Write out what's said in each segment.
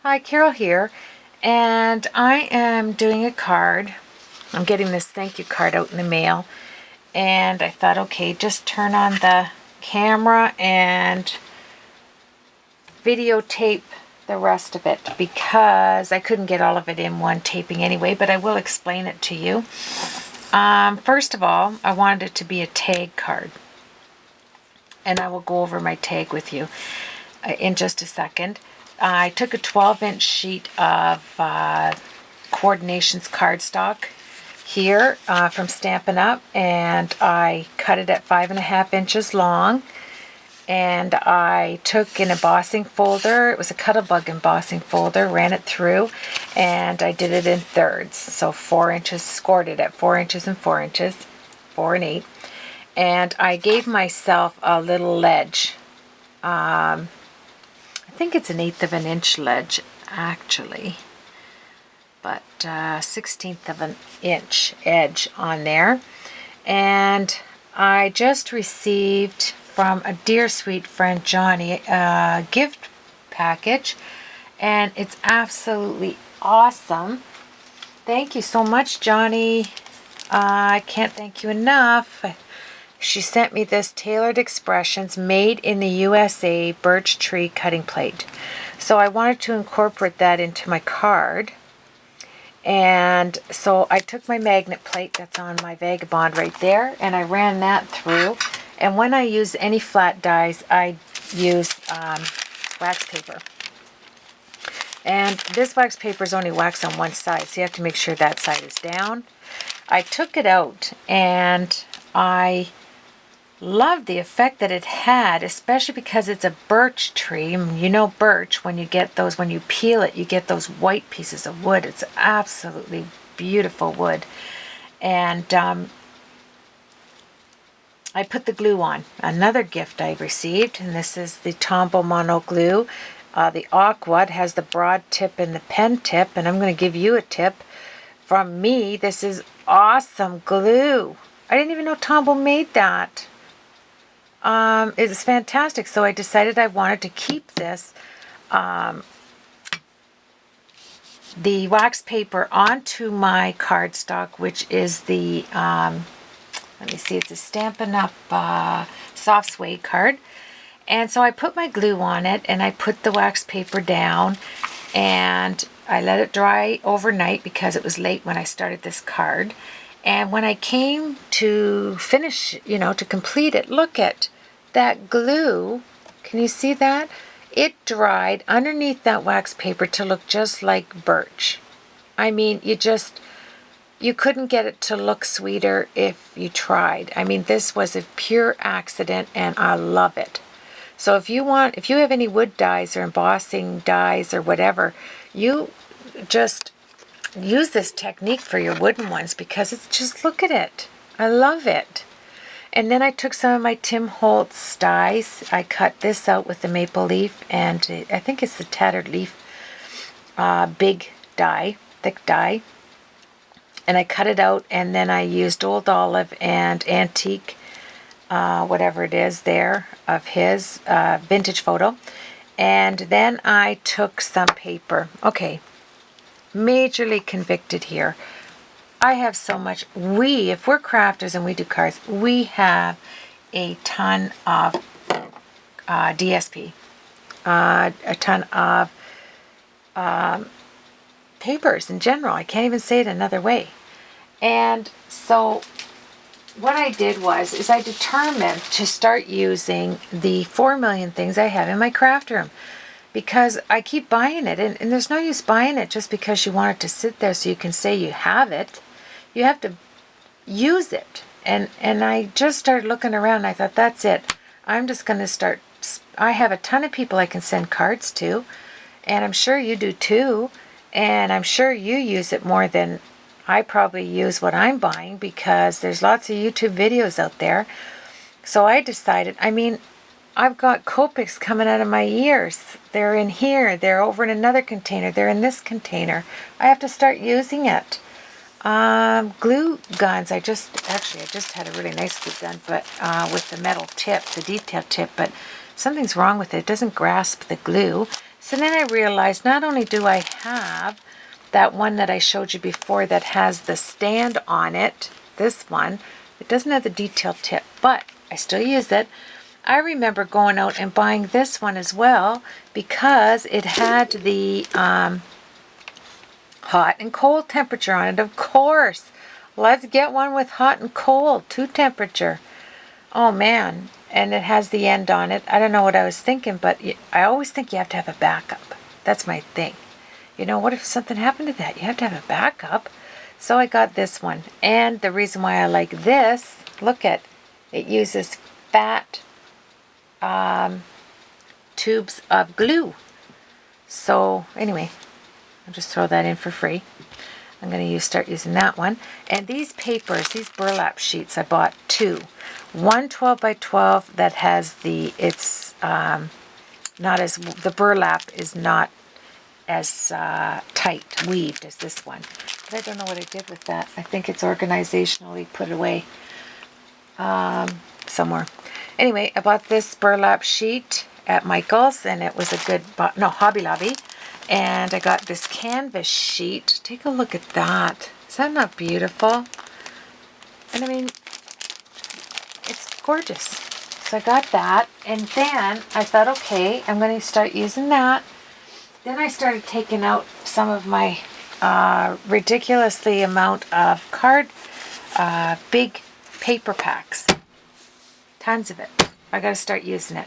Hi, Carol here, and I am doing a card. I'm getting this thank you card out in the mail, and I thought, okay, just turn on the camera and videotape the rest of it because I couldn't get all of it in one taping anyway, but I will explain it to you. First of all, I wanted it to be a tag card, and I will go over my tag with you in just a second. I took a 12-inch sheet of Coordinations cardstock here from Stampin' Up, and I cut it at 5.5 inches long, and I took an embossing folder. It was a Cut-A-Bug embossing folder, ran it through, and I did it in thirds, so 4 inches, scored it at 4 inches and 4 inches, 4 and 8, and I gave myself a little ledge. I think it's 1/8 of an inch ledge actually, but 1/16 of an inch edge on there. And I just received from a dear sweet friend Johnny a gift package, and it's absolutely awesome. Thank you so much, Johnny. I can't thank you enough. She sent me this Tailored Expressions Made in the USA birch tree cutting plate. So I wanted to incorporate that into my card. And so I took my magnet plate that's on my Vagabond right there, and I ran that through. And when I use any flat dies, I use wax paper. And this wax paper is only wax on one side, so you have to make sure that side is down. I took it out, and I loved the effect that it had, especially because it's a birch tree. You know birch, when you get those, when you peel it, you get those white pieces of wood. It's absolutely beautiful wood. And I put the glue on. Another gift I received, and this is the Tombow Mono glue. The Aqua. It has the broad tip and the pen tip, and I'm going to give you a tip from me. This is awesome glue. I didn't even know Tombow made that. It's fantastic, so I decided I wanted to keep this, the wax paper onto my cardstock, which is the, let me see, it's a Stampin' Up! Soft Suede card. And so I put my glue on it, and I put the wax paper down, and I let it dry overnight because it was late when I started this card. And when I came to finish, to complete it, look at that glue. Can you see that? It dried underneath that wax paper to look just like birch. I mean, you couldn't get it to look sweeter if you tried. I mean, this was a pure accident, and I love it. So if you have any wood dies or embossing dies or whatever, you just use this technique for your wooden ones because it's just, look at it. I love it. And then I took some of my Tim Holtz dies. I cut this out with the maple leaf, and I think it's the tattered leaf big die, thick die. And I cut it out, and then I used Old Olive and Antique, whatever it is there, of his vintage photo. And then I took some paper. Okay. Majorly convicted here. I have so much. If we're crafters and we do cards, we have a ton of DSP, a ton of papers in general. I can't even say it another way. And so what I did is I determined to start using the 4 million things I have in my craft room, because I keep buying it, and there's no use buying it just because you want it to sit there so you can say you have it. You have to use it. And I just started looking around, and I thought, that's it. I'm just going to start. I have a ton of people I can send cards to, and I'm sure you do too, and I'm sure you use it more than I probably use what I'm buying, because there's lots of YouTube videos out there. So I decided, I've got Copics coming out of my ears. They're in here. They're over in another container. They're in this container. I have to start using it. Glue guns. I just had a really nice glue gun, but with the metal tip, the detail tip, but something's wrong with it. It doesn't grasp the glue. So then I realized not only do I have that one that I showed you before that has the stand on it, this one, it doesn't have the detail tip, but I still use it. I remember going out and buying this one as well because it had the hot and cold temperature on it. Of course, let's get one with hot and cold, 2 temperature. Oh man, and it has the end on it. I don't know what I was thinking, but I always think you have to have a backup. That's my thing. You know, what if something happened to that? You have to have a backup. So I got this one. And the reason why I like this, look at, it uses fat tubes of glue. So anyway, I'll just throw that in for free. I'm going to start using that one. And these papers, these burlap sheets, I bought 2. One 12 by 12 that has the, it's not as, the burlap is not as tight weaved as this one. But I don't know what I did with that. I think it's organizationally put away somewhere. Anyway, I bought this burlap sheet at Michael's, and it was a good, no, Hobby Lobby. And I got this canvas sheet. Take a look at that. Is that not beautiful? And I mean, it's gorgeous. So I got that. And then I thought, okay, I'm going to start using that. Then I started taking out some of my ridiculously amount of big paper packs. Tons of it. I got to start using it.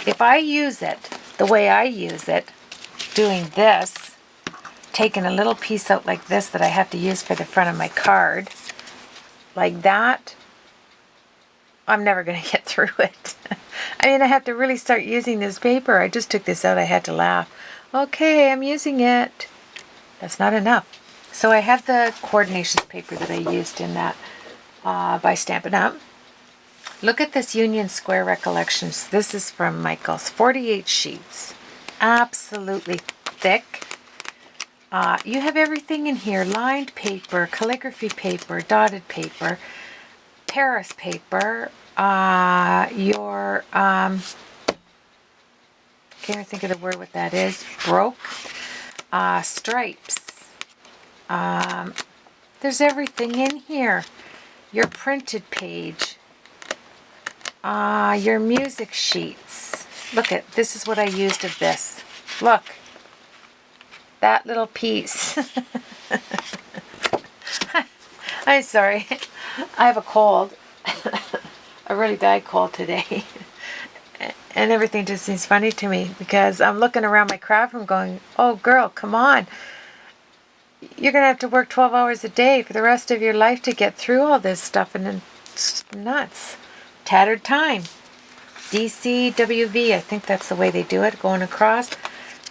If I use it the way I use it, doing this, taking a little piece out like this that I have to use for the front of my card, like that, I'm never going to get through it. I mean, I have to really start using this paper. I just took this out. I had to laugh. Okay, I'm using it. That's not enough. So I have the coordinations paper that I used in that by Stampin' Up. Look at this Union Square Recollections. This is from Michael's. 48 sheets. Absolutely thick. You have everything in here. Lined paper, calligraphy paper, dotted paper, Paris paper, your, can't even think of the word what that is, broke, stripes. There's everything in here. Your printed page. Your music sheets. Look at, this is what I used of this. Look. That little piece. I'm sorry. I have a cold. A really bad cold today. And everything just seems funny to me because I'm looking around my craft room going, oh girl, come on. You're going to have to work 12 hours a day for the rest of your life to get through all this stuff, and it's nuts. Tattered Time. DCWV, I think that's the way they do it, going across.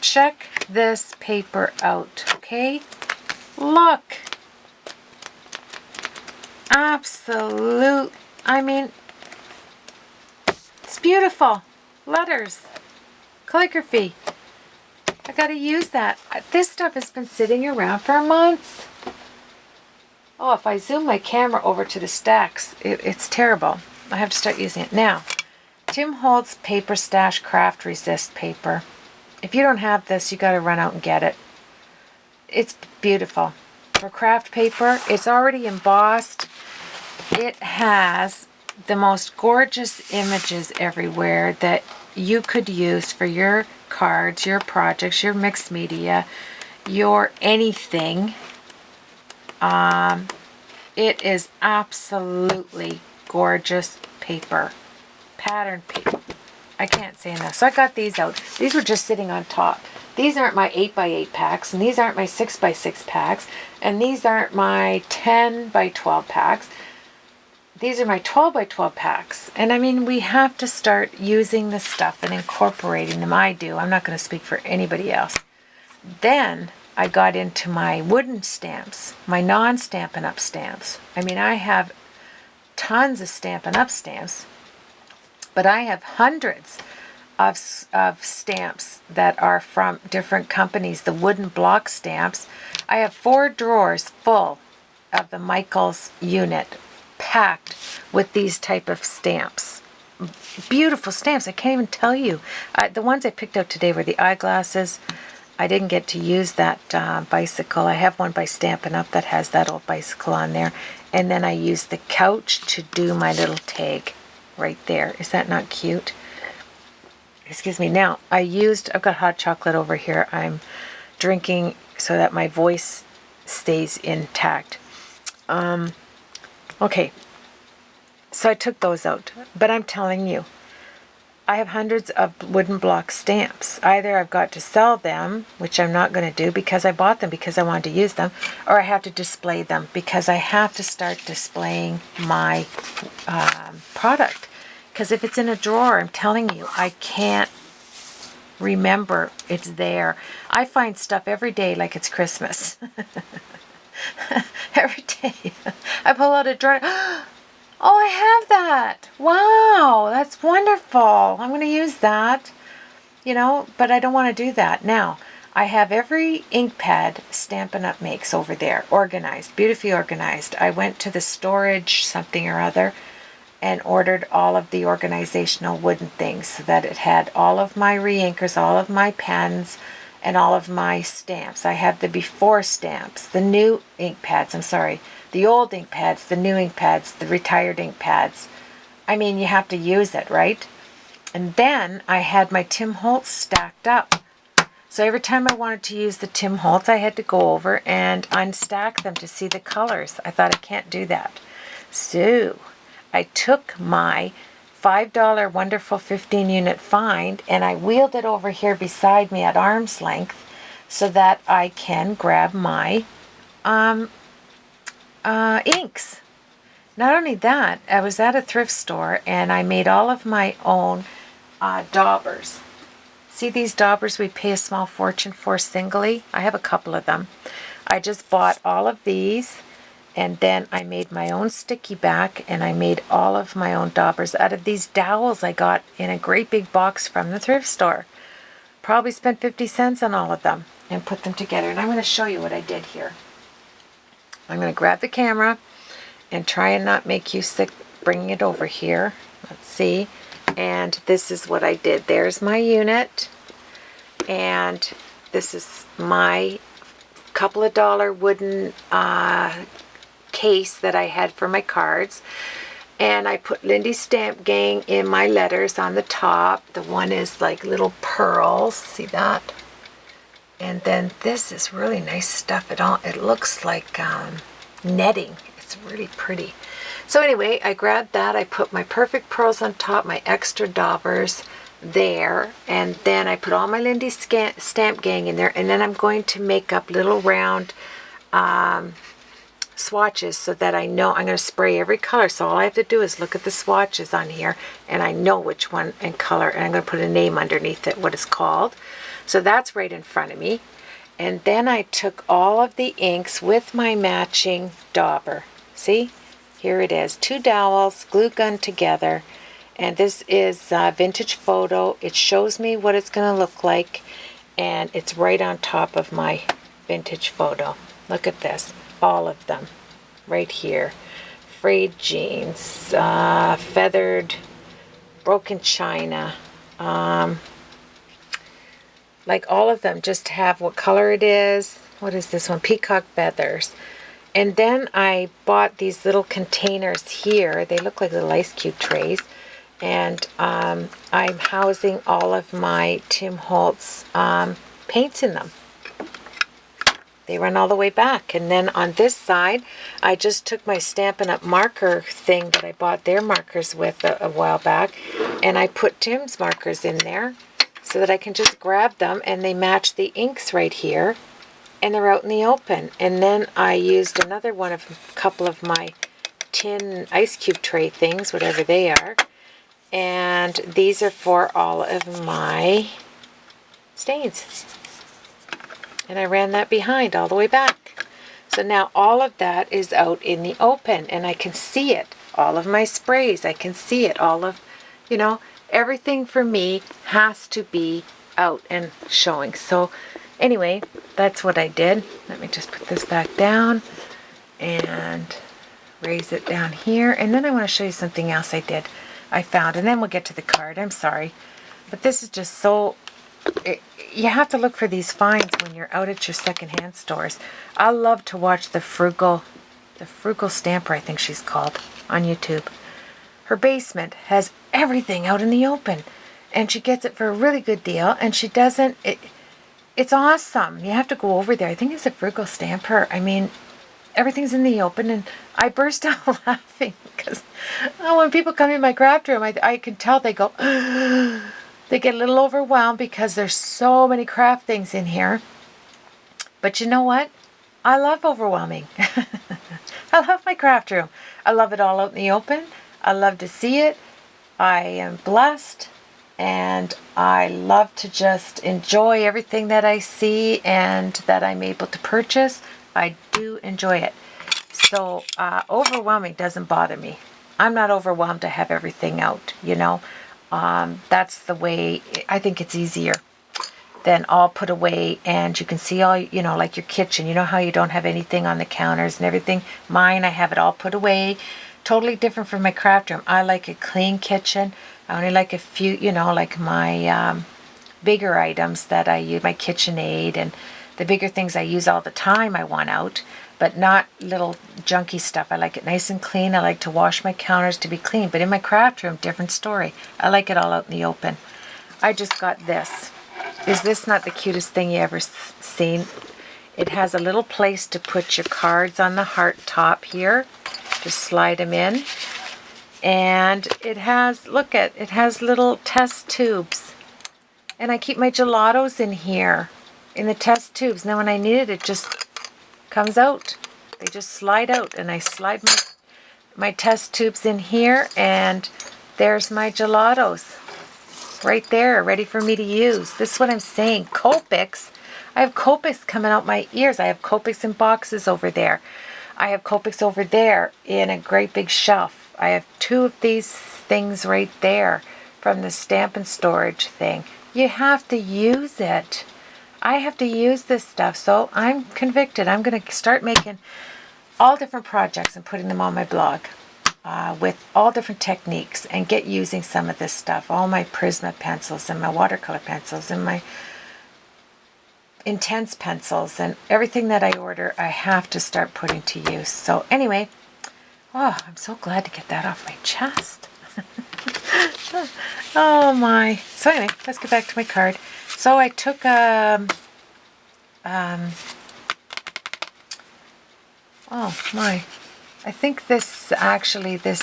Check this paper out, okay? Look. Absolute, I mean, it's beautiful. Letters. Calligraphy. I gotta use that. This stuff has been sitting around for months. Oh, if I zoom my camera over to the stacks, it's terrible. I have to start using it now. Tim Holtz Paper Stash Craft Resist paper. If you don't have this, you got to run out and get it. It's beautiful. For craft paper, it's already embossed. It has the most gorgeous images everywhere that you could use for your cards, your projects, your mixed media, your anything. It is absolutely gorgeous paper. Pattern paper. I can't say enough. So I got these out. These were just sitting on top. These aren't my 8x8 packs, and these aren't my 6x6 packs, and these aren't my 10x12 packs. These are my 12x12 packs. And I mean, we have to start using this stuff and incorporating them. I do. I'm not going to speak for anybody else. Then I got into my wooden stamps, my non-Stampin' Up stamps. I mean, I have tons of Stampin' Up stamps, but I have hundreds of stamps that are from different companies, the wooden block stamps. I have 4 drawers full of the Michaels unit packed with these type of stamps. beautiful stamps. I can't even tell you. The ones I picked out today were the eyeglasses. I didn't get to use that bicycle. I have one by Stampin' Up! That has that old bicycle on there. And then I used the couch to do my little tag right there. Is that not cute? Excuse me. Now, I've got hot chocolate over here. I'm drinking so that my voice stays intact. Okay. So I took those out. But I'm telling you, I have hundreds of wooden block stamps. Either I've got to sell them, which I'm not going to do because I bought them because I wanted to use them, or I have to display them because I have to start displaying my product. Because if it's in a drawer, I'm telling you, I can't remember it's there. I find stuff every day like it's Christmas. Every day. I pull out a drawer. Oh, I have that. Wow, that's wonderful. I'm going to use that, but I don't want to do that. Now, I have every ink pad Stampin' Up! Makes over there, organized, beautifully organized. I went to the storage something or other and ordered all of the organizational wooden things so that it had all of my re-inkers, all of my pens, and all of my stamps. I have the before stamps, the new ink pads, the old ink pads, the new ink pads, the retired ink pads. I mean, you have to use it, right? And then I had my Tim Holtz stacked up. So every time I wanted to use the Tim Holtz, I had to go over and unstack them to see the colors. I thought I can't do that. So I took my $5 Wonderful 15-unit find and I wheeled it over here beside me at arm's length so that I can grab my inks. Not only that, I was at a thrift store and I made all of my own daubers. See these daubers we pay a small fortune for singly? I have a couple of them. I just bought all of these and then I made my own sticky back and I made all of my own daubers out of these dowels I got in a great big box from the thrift store. Probably spent 50 cents on all of them and put them together. And I'm going to show you what I did here. I'm going to grab the camera and try and not make you sick bringing it over here. Let's see. And this is what I did. There's my unit. And this is my couple of dollar wooden case that I had for my cards. And I put Lindy Stamp Gang in my letters on the top. The one is like little pearls. See that? And then this is really nice stuff. It looks like netting. It's really pretty. So anyway, I grabbed that. I put my perfect pearls on top, my extra daubers there, and then I put all my Lindy Stamp Gang in there, and then I'm going to make up little round swatches so that I know I'm going to spray every color. So all I have to do is look at the swatches on here, and I know which one and color, and I'm going to put a name underneath it, what it's called. So that's right in front of me. And then I took all of the inks with my matching dauber. See? Here it is. 2 dowels, glue gun together. And this is Vintage Photo. It shows me what it's going to look like. And it's right on top of my Vintage Photo. Look at this. All of them. Right here. Frayed jeans. Feathered. Broken china. Like all of them just have what color it is. What is this one? Peacock feathers. And then I bought these little containers here. They look like little ice cube trays. And I'm housing all of my Tim Holtz paints in them. They run all the way back. And then on this side, I just took my Stampin' Up! Marker thing that I bought their markers with a while back. And I put Tim's markers in there, so that I can just grab them and they match the inks right here and they're out in the open. And then I used another one of a couple of my tin ice cube tray things, whatever they are. And these are for all of my stains. And I ran that behind all the way back. So now all of that is out in the open and I can see it. All of my sprays, I can see it. All of, everything for me has to be out and showing. So anyway, that's what I did. Let me just put this back down and raise it down here. And then I want to show you something else I did. I found. And then we'll get to the card. I'm sorry. But this is just so... you have to look for these finds when you're out at your secondhand stores. I love to watch the Frugal Stamper, I think she's called, on YouTube. Her basement has everything out in the open. And she gets it for a really good deal. And she doesn't... It's awesome. You have to go over there. I think it's a Frugal Stamper. I mean, everything's in the open. And I burst out laughing because when people come in my craft room, I can tell they go... They get a little overwhelmed because there's so many craft things in here. But you know what? I love overwhelming. I love my craft room. I love it all out in the open. I love to see it. I am blessed. And I love to just enjoy everything that I see and that I'm able to purchase. I do enjoy it. So overwhelming doesn't bother me. I'm not overwhelmed to have everything out, you know. That's the way, I think it's easier than all put away and you can see all, you know, like your kitchen. You know how you don't have anything on the counters and everything? Mine, I have it all put away. Totally different from my craft room. I like a clean kitchen. I only like a few, you know, like my bigger items that I use, my KitchenAid and the bigger things I use all the time I want out. But not little junky stuff. I like it nice and clean. I like to wash my counters to be clean. But in my craft room, different story. I like it all out in the open. I just got this. Is this not the cutest thing you ever seen? It has a little place to put your cards on the heart top here. Just slide them in. And it has, look at, it has little test tubes. And I keep my gelatos in here, in the test tubes. Now when I need it, it just comes out. They just slide out and I slide my test tubes in here and there's my gelatos right there ready for me to use. This is what I'm saying. Copics. I have Copics coming out my ears. I have Copics in boxes over there. I have Copics over there in a great big shelf. I have 2 of these things right there from the Stampin' Storage thing. You have to use it. I have to use this stuff, so I'm convicted. I'm going to start making all different projects and putting them on my blog with all different techniques and get using some of this stuff. All my Prisma pencils and my watercolor pencils and my Intense pencils and everything that I order, I have to start putting to use. So anyway, oh, I'm so glad to get that off my chest. Oh my. So anyway, let's get back to my card. So I took oh my, I think this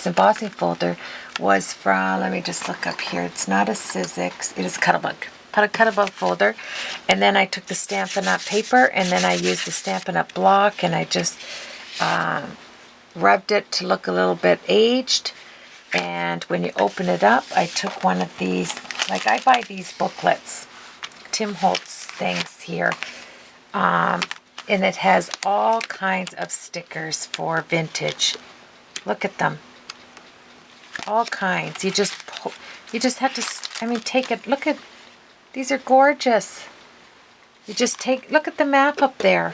embossing folder was from, let me just look up here. It's not a Sizzix, it is Cuttlebug. Cuttlebug folder. And then I took the Stampin' Up! Paper and then I used the Stampin' Up! Block and I just rubbed it to look a little bit aged. And when you open it up, I took one of these, like I buy these booklets, Tim Holtz things here. And it has all kinds of stickers for vintage. Look at them. All kinds. You just have to, I mean, take it. Look at, these are gorgeous. You just take, look at the map up there.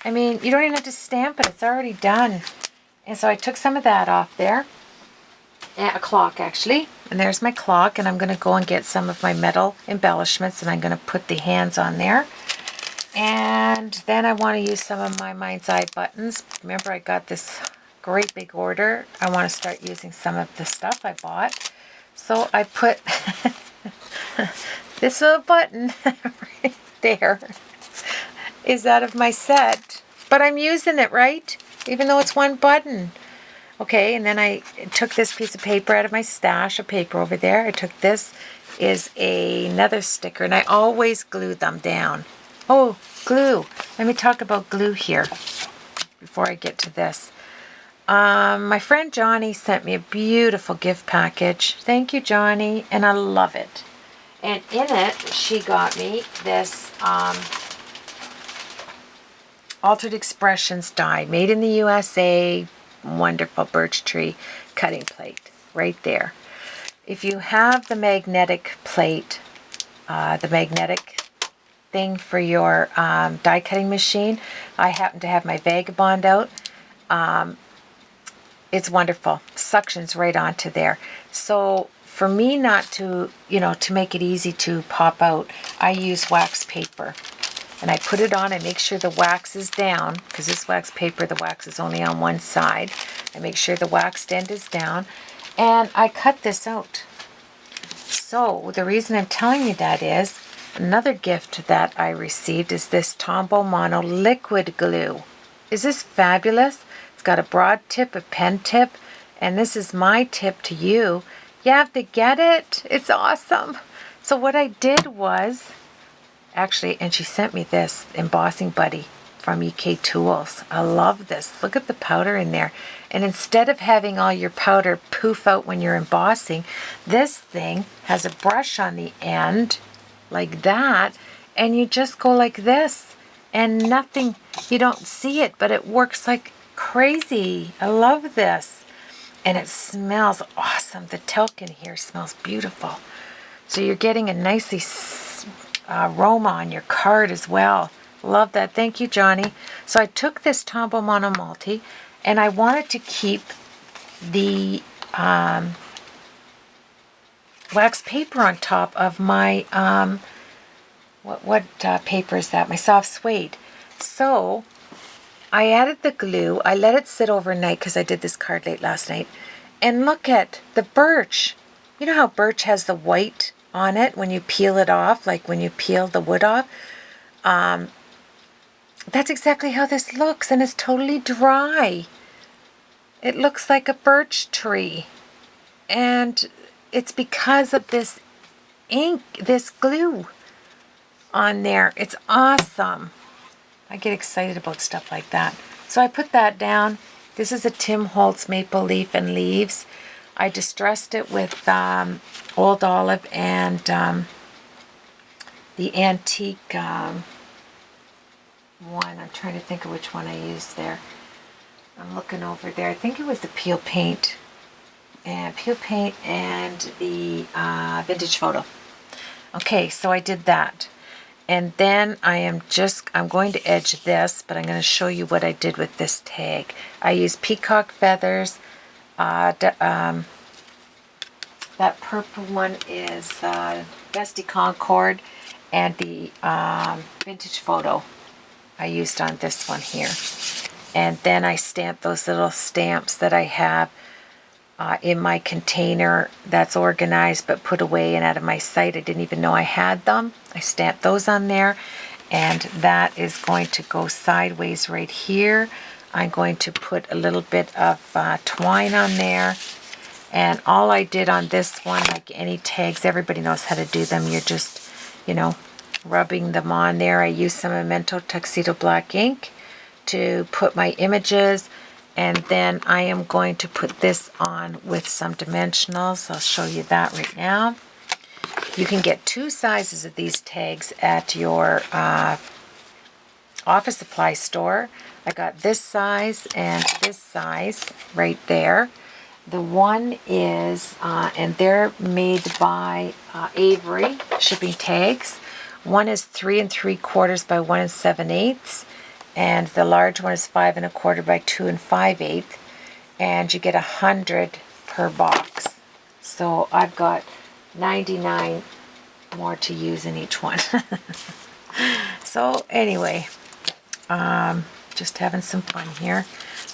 I mean, you don't even have to stamp it. It's already done. And so I took some of that off there. A clock, actually. And there's my clock. And I'm going to go and get some of my metal embellishments. And I'm going to put the hands on there. And then I want to use some of my Mind's Eye buttons. Remember, I got this great big order. I want to start using some of the stuff I bought. So I put this little button right there is out of my set. But I'm using it, right? Even though it's one button. Okay, and then I took this piece of paper out of my stash of paper over there. I took this is another sticker, and I always glue them down. Oh, glue. Let me talk about glue here before I get to this. My friend Johnny sent me a beautiful gift package. Thank you, Johnny, and I love it. And in it, she got me this Altered Expressions die, made in the USA, wonderful birch tree cutting plate right there. If you have the magnetic plate, the magnetic thing for your die cutting machine, I happen to have my Vagabond out. it's wonderful. Suctions right onto there. So for me not to, to make it easy to pop out, I use wax paper. And I put it on, I make sure the wax is down, because this wax paper, the wax is only on one side. I make sure the wax end is down, and I cut this out. So the reason I'm telling you that is, another gift that I received is this Tombow Mono liquid glue. Is this fabulous? It's got a broad tip, a pen tip, and this is my tip to you. You have to get it. It's awesome. So what I did was, actually, and she sent me this embossing buddy from EK Tools. I love this. Look at the powder in there. And instead of having all your powder poof out when you're embossing, this thing has a brush on the end like that, and you just go like this and nothing, you don't see it, but it works like crazy. I love this. And it smells awesome. The talc in here smells beautiful. So you're getting a nicely aroma on your card as well. Love that. Thank you, Johnny. So I took this Tombow Mono Multi, and I wanted to keep the wax paper on top of my what paper is that? My soft suede. So I added the glue. I let it sit overnight because I did this card late last night. And look at the birch. You know how birch has the white on it when you peel it off, like when you peel the wood off? That's exactly how this looks, and it's totally dry. It looks like a birch tree. And it's because of this ink, this glue on there. It's awesome. I get excited about stuff like that. So I put that down. This is a Tim Holtz Maple Leaf and Leaves. I distressed it with Old Olive and the antique one. I'm trying to think of which one I used there. I'm looking over there. I think it was the Peel Paint. And Peel Paint and the Vintage Photo. Okay, so I did that. And then I'm going to edge this, but I'm going to show you what I did with this tag. I used peacock feathers. That purple one is Bestie Concord, and the Vintage Photo I used on this one here. And then I stamped those little stamps that I have in my container that's organized but put away and out of my sight. I didn't even know I had them. I stamped those on there, and that is going to go sideways right here. I'm going to put a little bit of twine on there, and all I did on this one, like any tags, everybody knows how to do them. You're just, rubbing them on there. I used some Memento Tuxedo Black ink to put my images. And then I am going to put this on with some dimensionals. I'll show you that right now. You can get 2 sizes of these tags at your office supply store. I got this size and this size right there. The one is, and they're made by Avery Shipping Tags. One is 3 3/4 by 1 7/8. And the large one is 5 1/4 by 2 5/8, and you get 100 per box. So I've got 99 more to use in each one. So anyway, just having some fun here.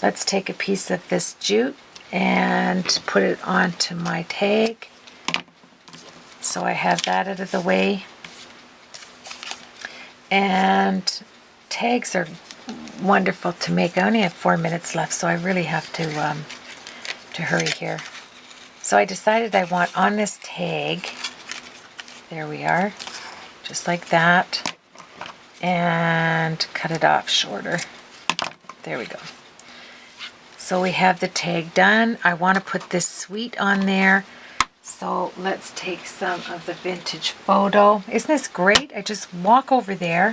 Let's take a piece of this jute and put it onto my tag. So I have that out of the way. And tags are wonderful to make. I only have 4 minutes left, so I really have to hurry here. So I decided I want on this tag, there we are, just like that, and cut it off shorter. There we go. So we have the tag done. I want to put this suite on there. So let's take some of the Vintage Photo. Isn't this great? I just walk over there,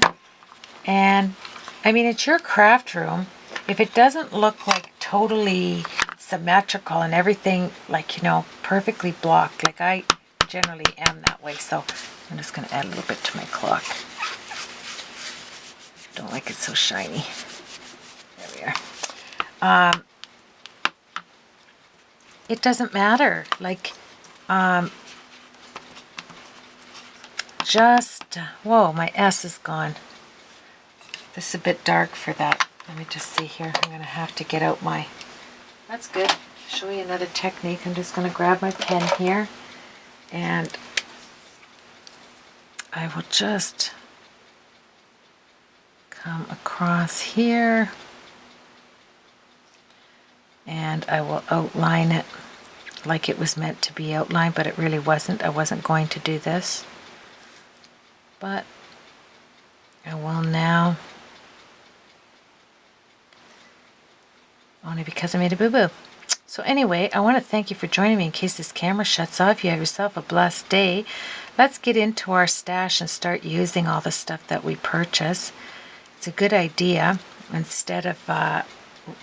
and I mean, it's your craft room. If it doesn't look like totally symmetrical and everything, like, perfectly blocked, like I generally am that way. So I'm just going to add a little bit to my clock. Don't like it so shiny. There we are. it doesn't matter. Like, whoa, my S is gone. This is a bit dark for that. Let me just see here. I'm going to have to get out my... That's good. Show you another technique. I'm just going to grab my pen here. And I will just come across here. And I will outline it like it was meant to be outlined, but it really wasn't. I wasn't going to do this. But I will now. Only because I made a boo-boo. So anyway, I want to thank you for joining me in case this camera shuts off. You have yourself a blessed day. Let's get into our stash and start using all the stuff that we purchase. It's a good idea instead of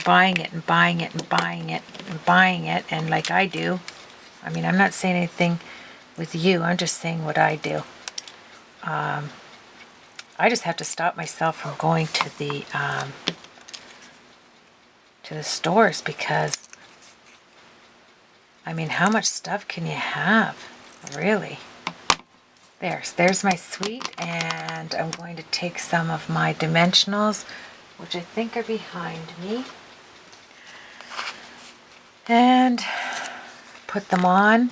buying it and buying it and buying it and buying it, and like I do. I mean, I'm not saying anything with you. I'm just saying what I do. I just have to stop myself from going to the stores because, I mean, how much stuff can you have, really? There's my sweet, and I'm going to take some of my dimensionals, which I think are behind me, and put them on.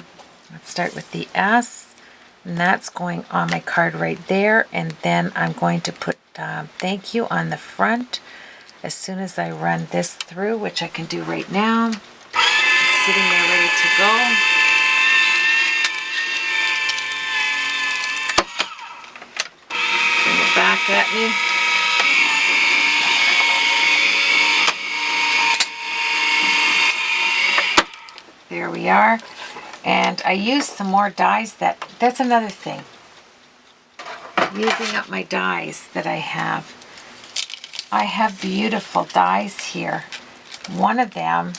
Let's start with the S, and that's going on my card right there, and then I'm going to put thank you on the front as soon as I run this through, which I can do right now. It's sitting there ready to go. Bring it back at me. There we are. And I used some more dies. That's another thing. Using up my dies that I have. I have beautiful dies here. One of them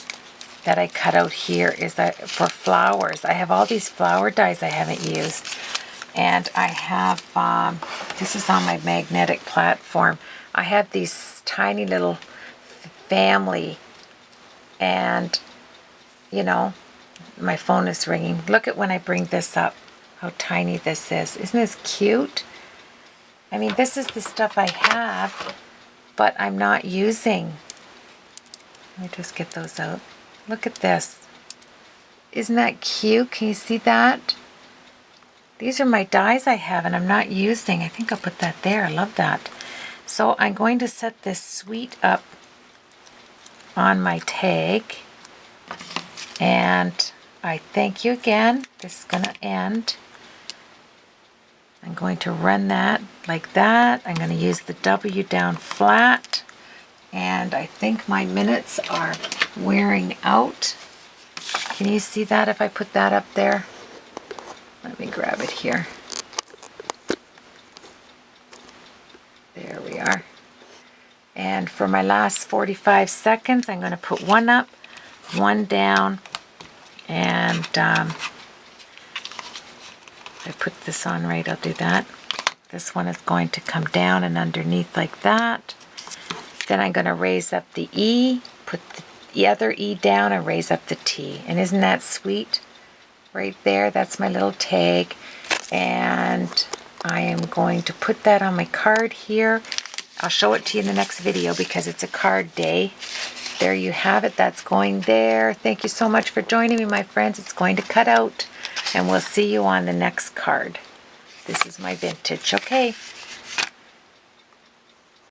that I cut out here is for flowers. I have all these flower dies I haven't used. And I have, this is on my magnetic platform. I have these tiny little family, and, you know, my phone is ringing. Look at when I bring this up, how tiny this is. Isn't this cute? I mean, this is the stuff I have, but I'm not using. Let me just get those out. Look at this. Isn't that cute? Can you see that? These are my dies I have and I'm not using. I think I'll put that there. I love that. So I'm going to set this sweet up on my tag. And I thank you again. This is going to end. I'm going to run that like that. I'm going to use the W down flat. And I think my minutes are wearing out. Can you see that if I put that up there? Let me grab it here. There we are. And for my last 45 seconds, I'm going to put one up, one down, and if I put this on right, I'll do that. This one is going to come down and underneath like that. Then I'm going to raise up the E, put the other E down and raise up the T. And isn't that sweet? Right there, that's my little tag. And I am going to put that on my card here. I'll show it to you in the next video because it's a card day. There you have it. That's going there. Thank you so much for joining me, my friends. It's going to cut out, and we'll see you on the next card. This is my vintage. Okay.